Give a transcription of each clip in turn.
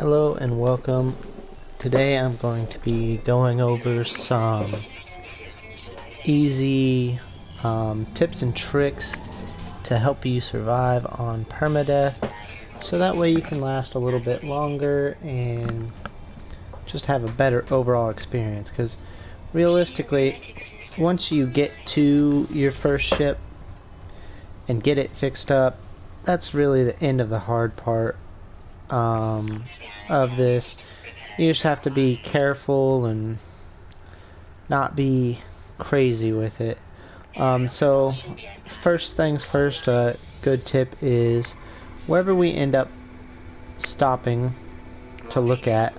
Hello and welcome. Today I'm going to be going over some easy tips and tricks to help you survive on permadeath, so that way you can last a little bit longer and just have a better overall experience. Because realistically, once you get to your first ship and get it fixed up, that's really the end of the hard part of this. You just have to be careful and not be crazy with it. So first things first, a good tip is wherever we end up stopping to look at,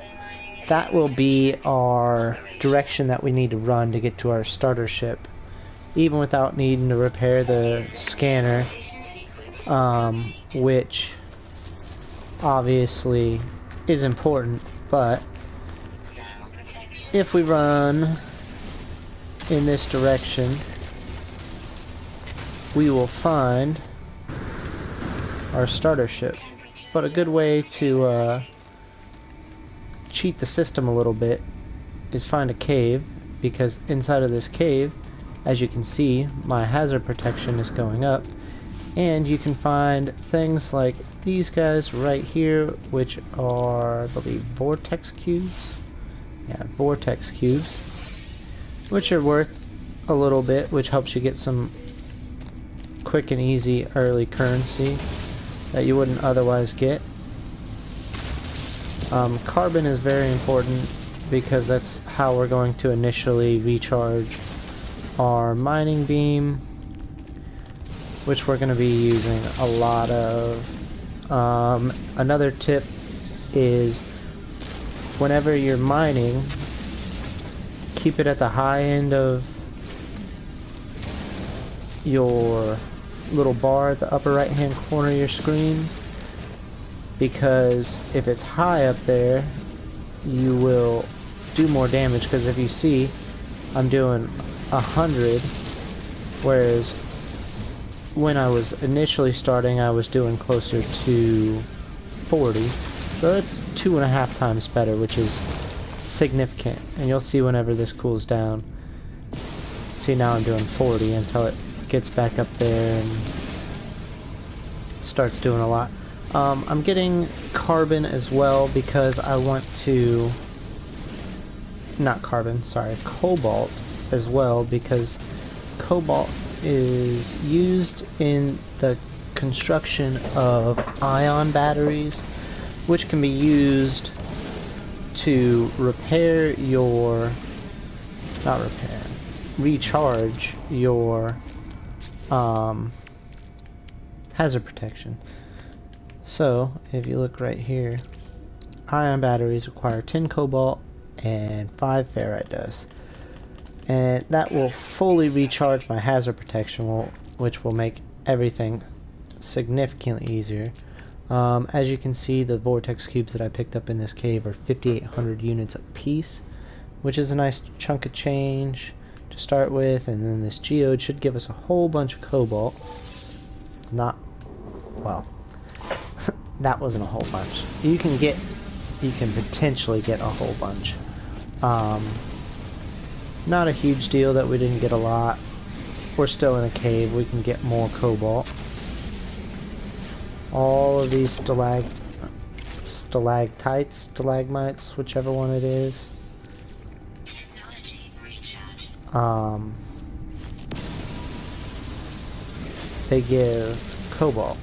that will be our direction that we need to run to get to our starter ship, even without needing to repair the scanner, which obviously is important. But if we run in this direction, we will find our starter ship. But a good way to cheat the system a little bit is find a cave, because inside of this cave, as you can see, my hazard protection is going up, and you can find things like these guys right here, which are, I believe, vortex cubes. Yeah, vortex cubes, which are worth a little bit, which helps you get some quick and easy early currency that you wouldn't otherwise get. Carbon is very important because that's how we're going to initially recharge our mining beam, which we're going to be using a lot of. Another tip is whenever you're mining, keep it at the high end of your little bar at the upper right hand corner of your screen, because if it's high up there you will do more damage. Because if you see, I'm doing 100, whereas when I was initially starting I was doing closer to 40, so that's 2.5 times better, which is significant. And you'll see whenever this cools down. See, now I'm doing 40 until it gets back up there and starts doing a lot. I'm getting carbon as well because I want to, not carbon, sorry, cobalt as well, because cobalt is used in the construction of ion batteries, which can be used to repair your, not repair, recharge your hazard protection. So if you look right here, ion batteries require 10 cobalt and 5 ferrite dust, and that will fully recharge my hazard protection, which will make everything significantly easier. As you can see, the vortex cubes that I picked up in this cave are 5,800 units a piece, which is a nice chunk of change to start with. And then this geode should give us a whole bunch of cobalt. Not, well, that wasn't a whole bunch. You can potentially get a whole bunch. Not a huge deal that we didn't get a lot. We're still in a cave, we can get more cobalt. All of these stalagmites, whichever one it is, they give cobalt.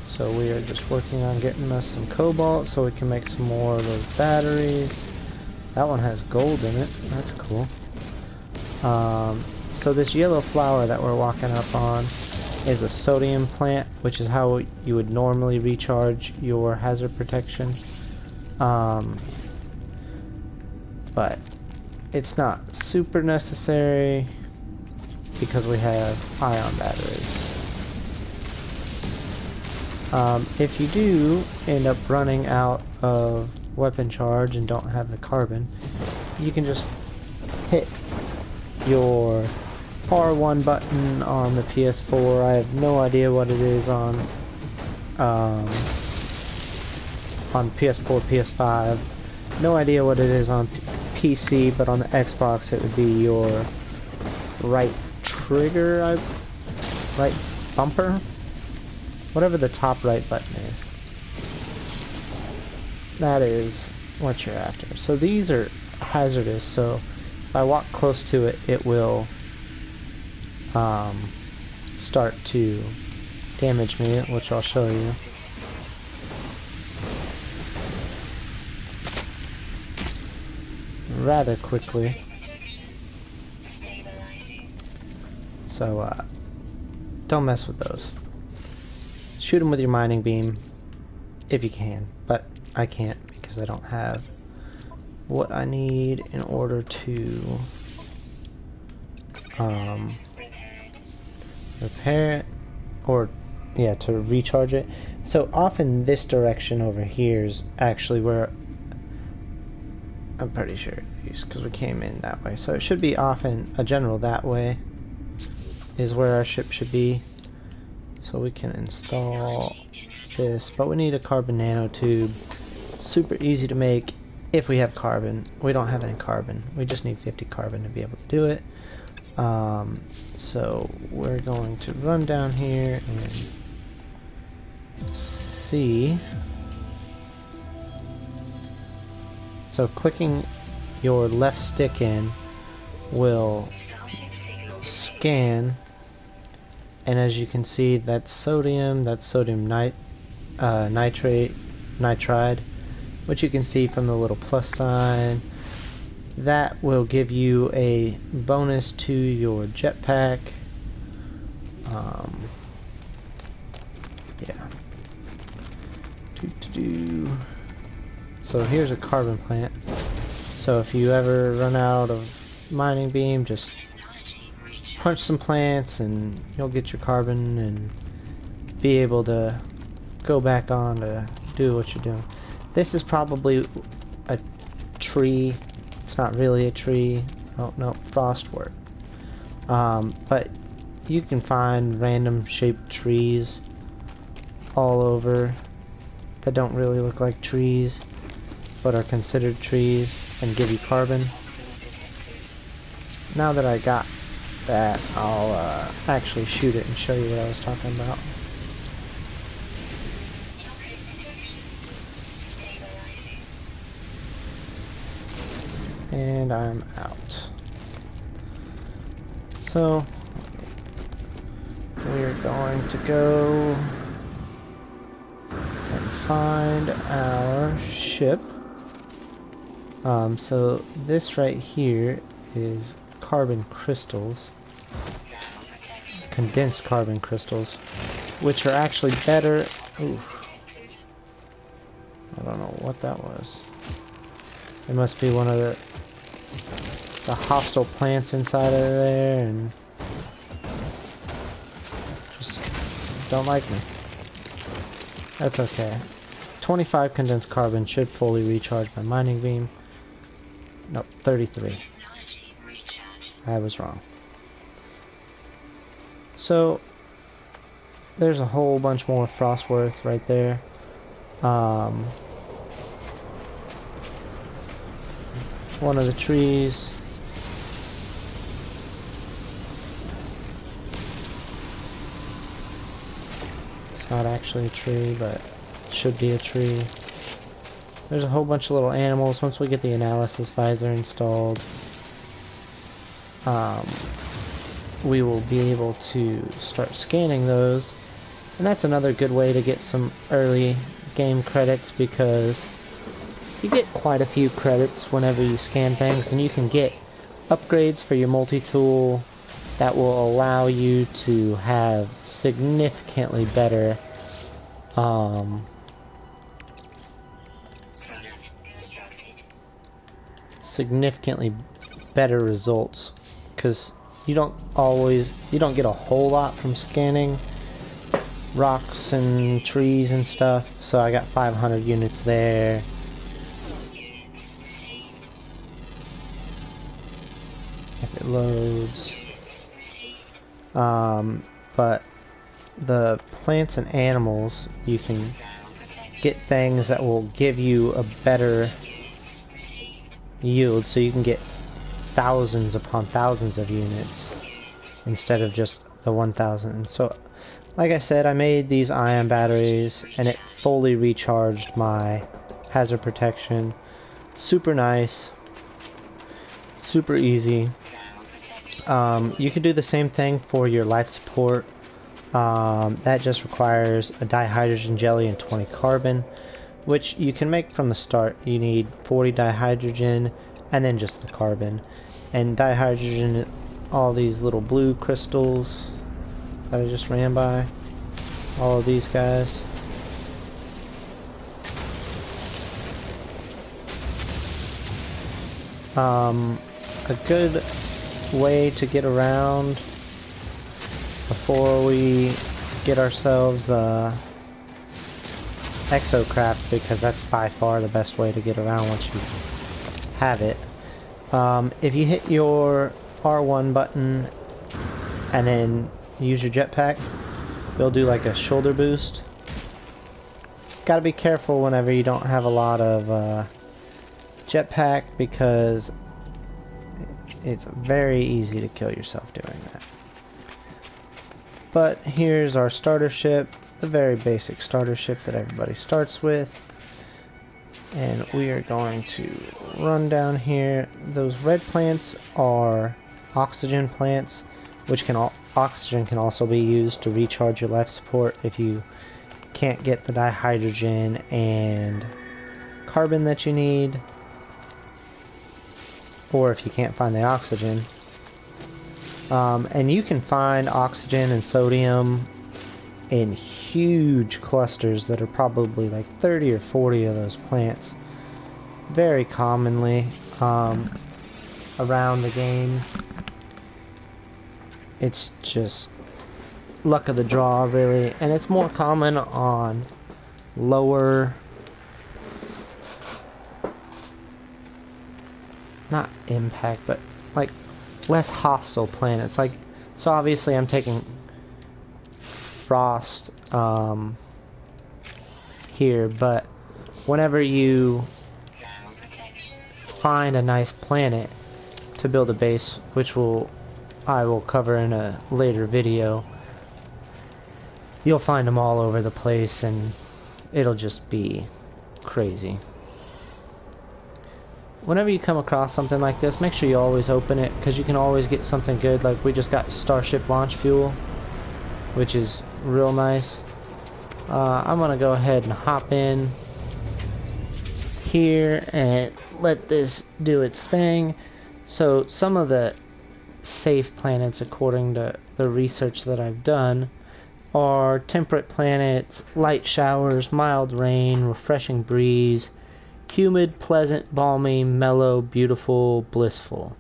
So we are just working on getting us some cobalt so we can make some more of those batteries. That one has gold in it, that's cool. So this yellow flower that we're walking up on is a sodium plant, which is how you would normally recharge your hazard protection. But it's not super necessary because we have ion batteries. If you do end up running out of weapon charge and don't have the carbon, you can just hit your R1 button on the PS4. I have no idea what it is on on PS4, PS5. No idea what it is on PC, but on the Xbox it would be your right trigger, right bumper, whatever the top right button is. That is what you're after. So these are hazardous, so if I walk close to it, it will start to damage me, which I'll show you. Rather quickly. So don't mess with those. Shoot them with your mining beam if you can, but I can't because I don't have what I need in order to repair it, or yeah, to recharge it. So often this direction over here is actually where I'm pretty sure it is, because we came in that way. So it should be off in a general that way is where our ship should be. So we can install this, but we need a carbon nanotube. Super easy to make if we have carbon. We don't have any carbon. We just need 50 carbon to be able to do it. So we're going to run down here and see. So clicking your left stick in will scan, and as you can see, that's sodium nitride, which you can see from the little plus sign. That will give you a bonus to your jetpack. Yeah. So here's a carbon plant. So if you ever run out of mining beam, just punch some plants and you'll get your carbon and be able to go back on to do what you're doing. This is probably a tree. It's not really a tree. Oh no, frostwork. But you can find random shaped trees all over that don't really look like trees but are considered trees and give you carbon. Now that I got that, I'll actually shoot it and show you what I was talking about. And I'm out. So we're going to go and find our ship. So this right here is carbon crystals, condensed carbon crystals, which are actually better. Oof. I don't know what that was. It must be one of the hostile plants inside of there, and just don't like me. That's okay. 25 condensed carbon should fully recharge my mining beam. Nope, 33. I was wrong. So there's a whole bunch more frostworth right there. One of the trees. It's not actually a tree, but it should be a tree. There's a whole bunch of little animals. Once we get the analysis visor installed, we will be able to start scanning those. And that's another good way to get some early game credits, because you get quite a few credits whenever you scan things, and you can get upgrades for your multi-tool that will allow you to have significantly better results, because you don't get a whole lot from scanning rocks and trees and stuff. So I got 500 units there. If it loads. But the plants and animals you can get things that will give you a better yield, so you can get thousands upon thousands of units instead of just the 1,000. So like I said, I made these ion batteries and it fully recharged my hazard protection. Super nice, super easy. You can do the same thing for your life support. That just requires a dihydrogen jelly and 20 carbon, which you can make from the start. You need 40 dihydrogen and then just the carbon. And dihydrogen, all these little blue crystals that I just ran by, all of these guys. A good way to get around before we get ourselves exocraft, because that's by far the best way to get around once you have it. If you hit your R1 button and then use your jetpack, you'll do like a shoulder boost. Gotta be careful whenever you don't have a lot of jetpack, because it's very easy to kill yourself doing that. But here's our starter ship, the very basic starter ship that everybody starts with. And we are going to run down here. Those red plants are oxygen plants, which oxygen can also be used to recharge your life support if you can't get the dihydrogen and carbon that you need, or if you can't find the oxygen. And you can find oxygen and sodium in huge clusters that are probably like 30 or 40 of those plants very commonly around the game. It's just luck of the draw, really, and it's more common on lower, not impact, but like less hostile planets. Like, so obviously I'm taking Frost here, but whenever you find a nice planet to build a base, which I will cover in a later video, you'll find them all over the place and it'll just be crazy. Whenever you come across something like this, make sure you always open it, because you can always get something good. Like, we just got Starship launch fuel, which is real nice. I'm gonna go ahead and hop in here and let this do its thing. So some of the safe planets, according to the research that I've done, are temperate planets, light showers, mild rain, refreshing breeze, humid, pleasant, balmy, mellow, beautiful, blissful.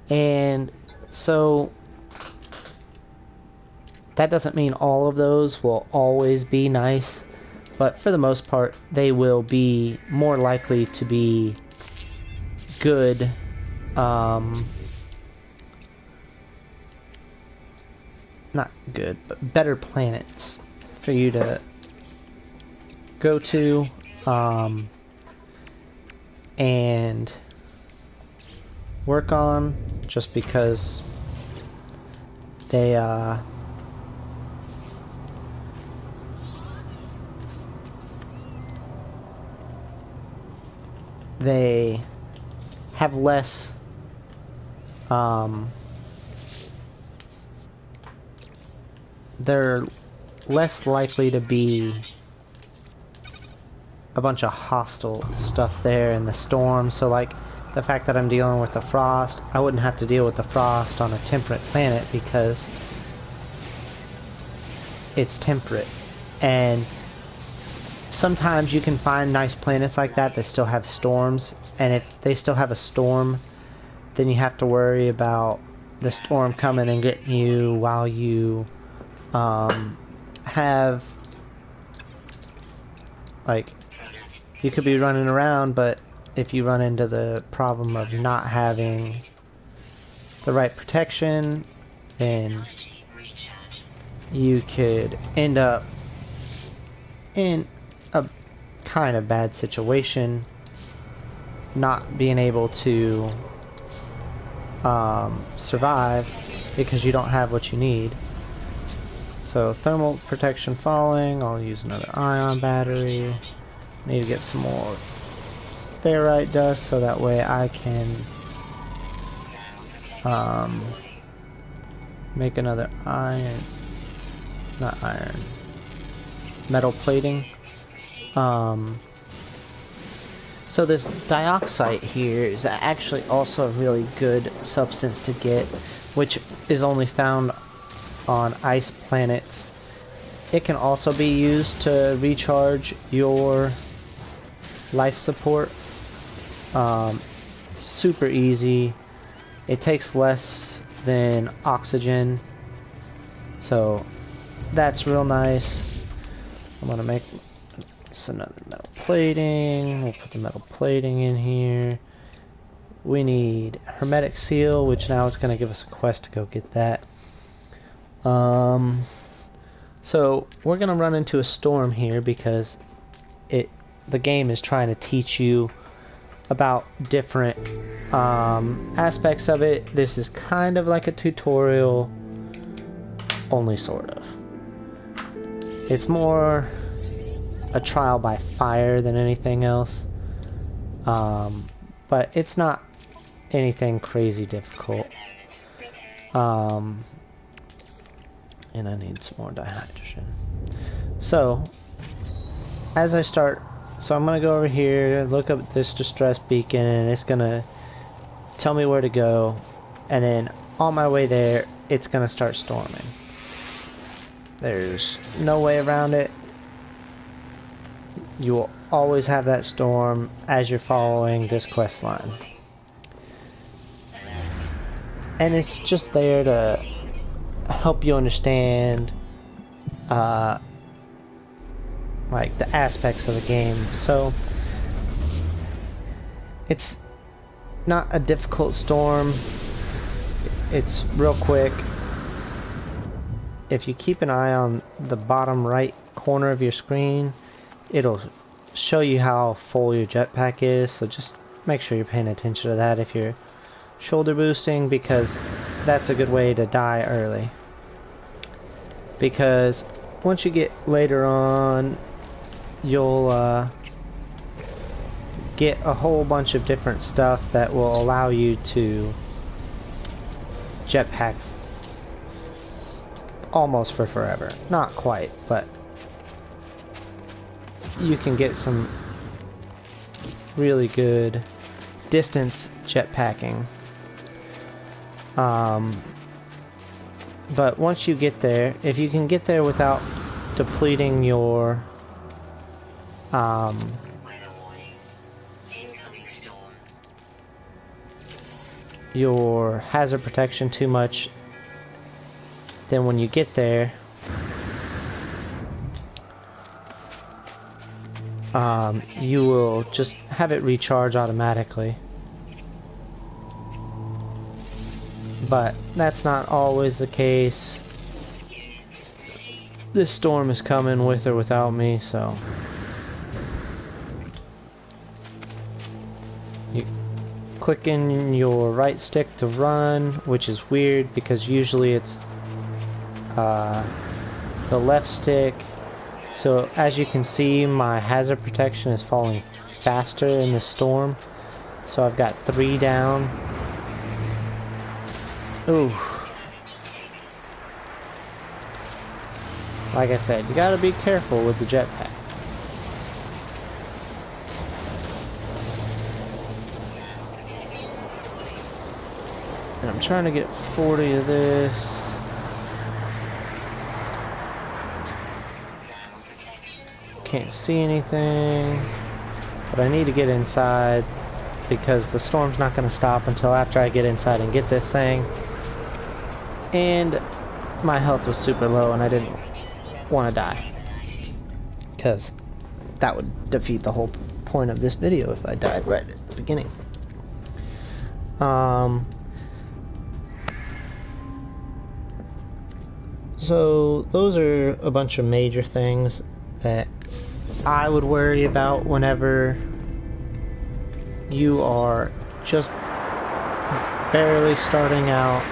And so that doesn't mean all of those will always be nice, but for the most part they will be more likely to be good not good, but better planets for you to go to and work on, just because they have less they're less likely to be a bunch of hostile stuff there in the storm. So like the fact that I'm dealing with the frost, I wouldn't have to deal with the frost on a temperate planet because it's temperate. And sometimes you can find nice planets like that that still have storms, and if they still have a storm, then you have to worry about the storm coming and getting you while you have, like, you could be running around, but if you run into the problem of not having the right protection, then you could end up in a kind of bad situation, not being able to survive because you don't have what you need. So thermal protection falling, I'll use another ion battery. Need to get some more ferrite dust so that way I can make another metal plating. So this dioxide here is actually also a really good substance to get, which is only found on ice planets. It can also be used to recharge your life support. Super easy. It takes less than oxygen, so that's real nice. I'm gonna make another metal plating. We'll put the metal plating in here. We need hermetic seal, which now it's gonna give us a quest to go get that. So we're gonna run into a storm here because the game is trying to teach you about different aspects of it. This is kind of like a tutorial, only sort of. It's more a trial by fire than anything else, but it's not anything crazy difficult. And I need some more dihydrogen. So as I start, so I'm gonna go over here, look up this distress beacon, and it's gonna tell me where to go, and then on my way there it's gonna start storming. There's no way around it. You will always have that storm as you're following this quest line, and it's just there to help you understand like the aspects of the game. So it's not a difficult storm, it's real quick. If you keep an eye on the bottom right corner of your screen, it'll show you how full your jetpack is, so just make sure you're paying attention to that if you're shoulder boosting, because that's a good way to die early. Because once you get later on, you'll get a whole bunch of different stuff that will allow you to jetpack almost for forever. Not quite, but you can get some really good distance jetpacking. But once you get there, if you can get there without depleting your hazard protection too much, then when you get there, you will just have it recharge automatically. But that's not always the case. This storm is coming with or without me, so you click in your right stick to run, which is weird because usually it's the left stick. So as you can see, my hazard protection is falling faster in the storm, so I've got 3 down. Ooh. Like I said, you gotta be careful with the jetpack. And I'm trying to get 40 of this. Can't see anything, but I need to get inside because the storm's not going to stop until after I get inside and get this thing. And my health was super low and I didn't want to die, because that would defeat the whole point of this video if I died right at the beginning. So those are a bunch of major things that I would worry about whenever you are just barely starting out.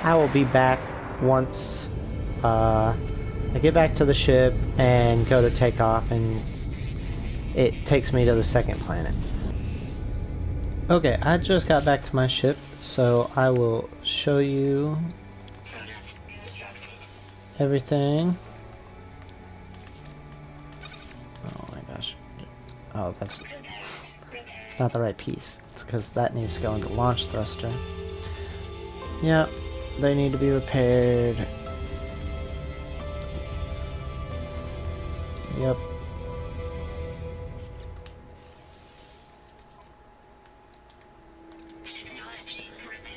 I will be back once I get back to the ship and go to take off, and it takes me to the second planet. Okay, I just got back to my ship, so I will show you everything. Oh my gosh. Oh, it's not the right piece. It's because that needs to go into launch thruster. Yep, they need to be repaired. Yep.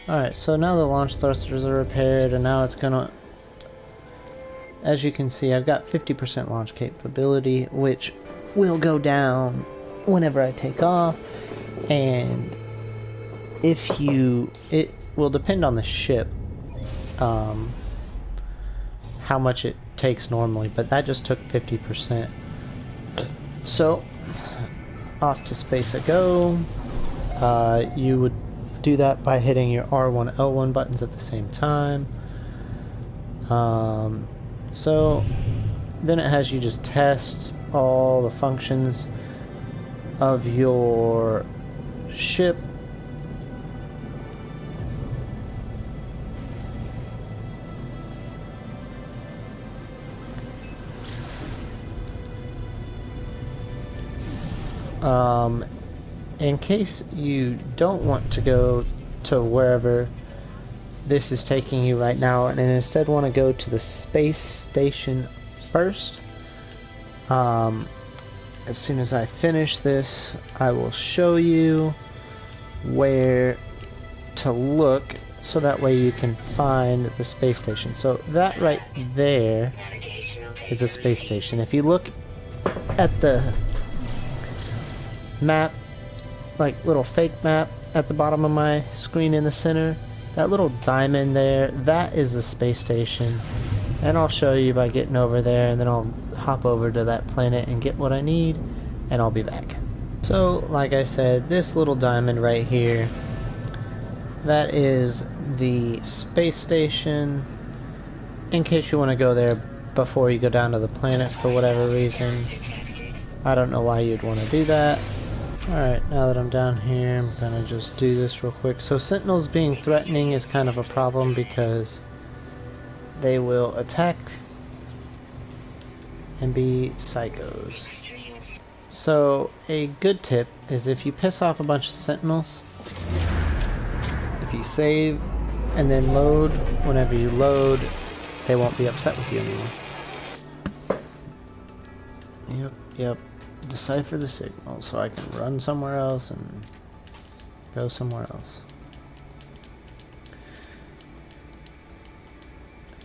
Alright, so now the launch thrusters are repaired, and now it's gonna... As you can see, I've got 50% launch capability, which will go down whenever I take off, and if you... It will depend on the ship, how much it takes normally, but that just took 50%. So, off to space I go. You would do that by hitting your R1, L1 buttons at the same time. So then it has you just test all the functions of your ship. In case you don't want to go to wherever this is taking you right now, and instead want to go to the space station first, as soon as I finish this, I will show you where to look, so that way you can find the space station. So that right there is a space station. If you look at the map, like little fake map at the bottom of my screen in the center, that little diamond there, that is the space station, and I'll show you by getting over there, and then I'll hop over to that planet and get what I need, and I'll be back. So like I said, this little diamond right here, that is the space station, in case you want to go there before you go down to the planet for whatever reason. I don't know why you'd want to do that. Alright, now that I'm down here, I'm gonna just do this real quick. So sentinels being threatening is kind of a problem because they will attack and be psychos. So a good tip is, if you piss off a bunch of sentinels, if you save and then load, whenever you load, they won't be upset with you anymore. Yep. Decipher the signal so I can run somewhere else and go somewhere else.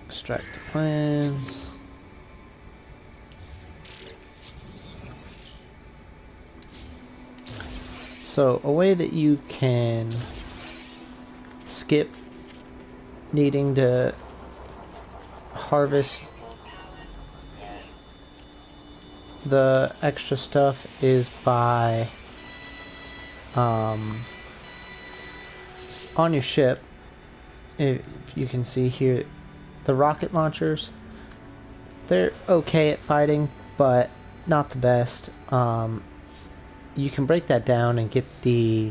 Extract the plans. So a way that you can skip needing to harvest the extra stuff is by on your ship, if you can see here, the rocket launchers, they're okay at fighting, but not the best. You can break that down and get the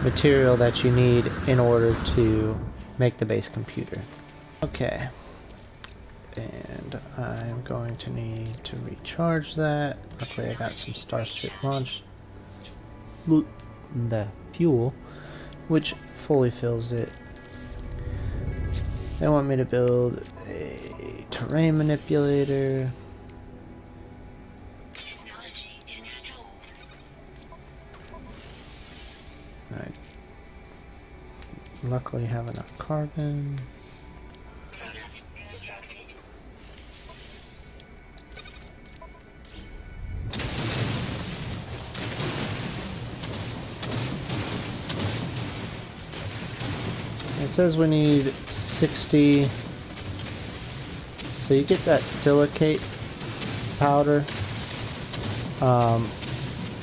material that you need in order to make the base computer. Okay. And I'm going to need to recharge that. Luckily I got some Starship launch the fuel, which fully fills it. They want me to build a terrain manipulator. I luckily have enough carbon. It says we need 60 So you get that silicate powder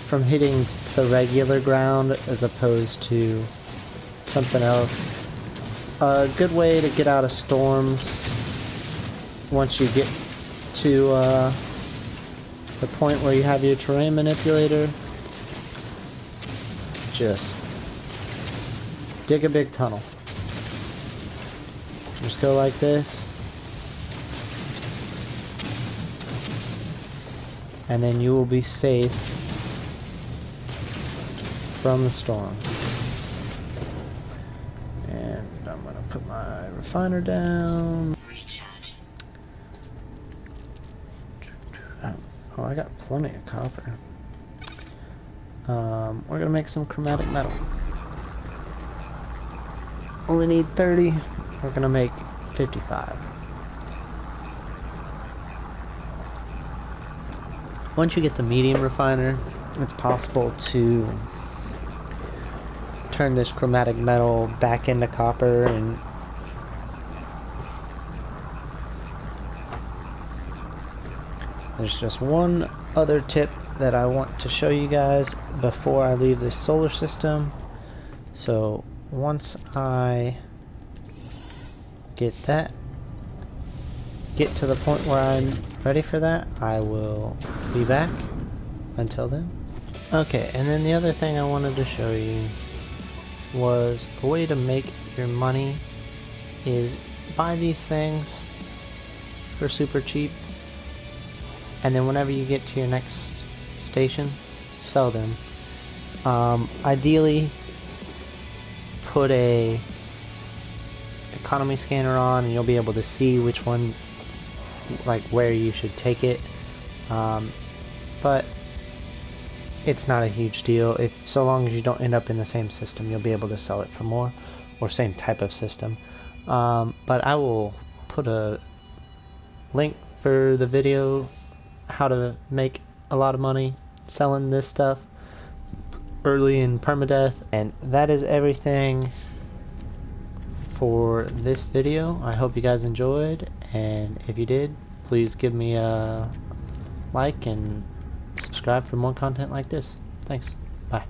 from hitting the regular ground as opposed to something else. A good way to get out of storms once you get to the point where you have your terrain manipulator, just dig a big tunnel. Just go like this, and then you will be safe from the storm. And I'm gonna put my refiner down. Oh, I got plenty of copper. We're gonna make some chromatic metal. Only need 30. We're gonna make 55. Once you get the medium refiner, it's possible to turn this chromatic metal back into copper. And there's just one other tip that I want to show you guys before I leave this solar system. So once I get to the point where I'm ready for that, I will be back. Until then. Okay, and then the other thing I wanted to show you was a way to make your money is buy these things for super cheap, and then whenever you get to your next station, sell them. Ideally, put a economy scanner on and you'll be able to see which one, like where you should take it, but it's not a huge deal. If so long as you don't end up in the same system, you'll be able to sell it for more, or same type of system. But I will put a link for the video how to make a lot of money selling this stuff early in Permadeath. And that is everything for this video. I hope you guys enjoyed, and if you did, please give me a like and subscribe for more content like this. Thanks. Bye.